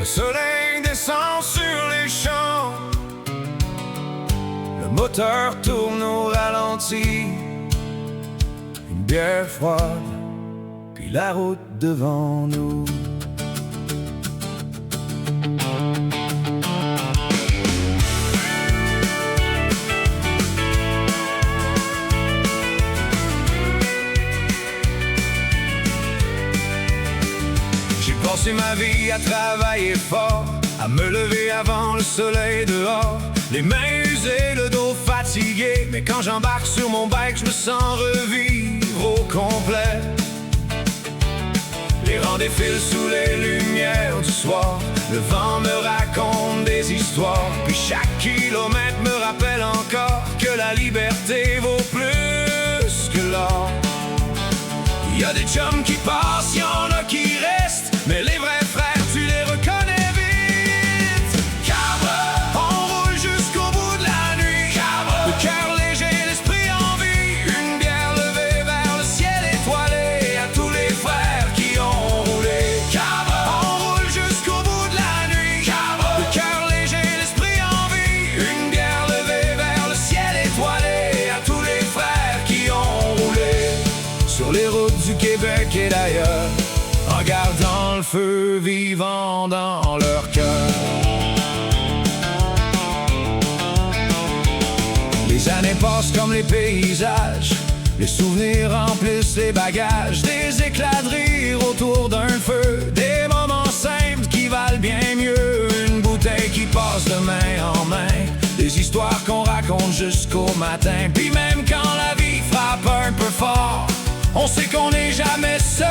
Le soleil descend sur les champs, le moteur tourne au ralenti. Une bière froide, puis la route devant nous. J'ai passé ma vie à travailler fort, à me lever avant le soleil dehors, les mains usées, le dos fatigué. Mais quand j'embarque sur mon bike, je me sens revivre au complet. Les rangs défilent sous les lumières du soir, le vent me raconte des histoires, puis chaque kilomètre me rappelle encore que la liberté vaut plus que l'or. Il y a des chums qui passent, y en a qui restent, mais les vrais frères, tu les reconnais vite. Cabra, on roule jusqu'au bout de la nuit. Cabra, le cœur léger, l'esprit en vie. Une bière levée vers le ciel étoilé, à tous les frères qui ont roulé. Cabra, on roule jusqu'au bout de la nuit. Cabra, le cœur léger, l'esprit en vie. Une bière levée vers le ciel étoilé, à tous les frères qui ont roulé sur les routes du Québec et d'ailleurs, en gardant le feu vivant dans leur cœur. Les années passent comme les paysages, les souvenirs remplissent les bagages, des éclats de rire autour d'un feu, des moments simples qui valent bien mieux une bouteille qui passe de main en main, des histoires qu'on raconte jusqu'au matin. Puis même quand la vie frappe un peu fort, on sait qu'on n'est jamais seul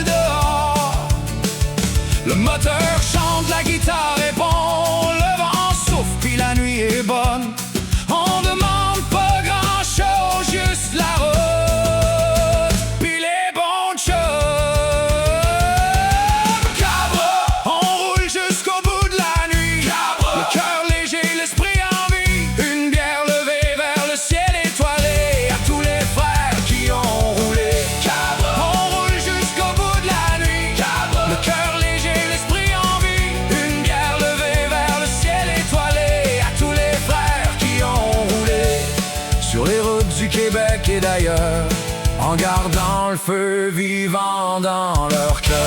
dehors. Le moteur chante, la guitare répond, le vent souffle, puis la nuit est bonne. On demande pas grand-chose, juste la route, puis les bons chums. Cabra, on roule jusqu'au bout de la nuit. Cabra, le cœur léger, l'esprit en vie. Une bière levée vers le ciel étoilé, à tous les frères qui ont roulé. Cabra, on roule jusqu'au bout de la nuit. Cabra, le cœur léger, l'esprit en vie. Une bière levée vers le ciel étoilé, à tous les frères qui ont roulé sur les routes du Québec et d'ailleurs, en gardant le feu vivant dans leur cœur.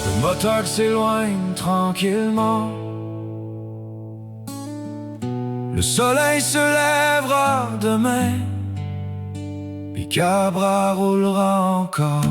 Le moteur s'éloigne tranquillement, le soleil se lèvera demain, puis Cabra roulera encore.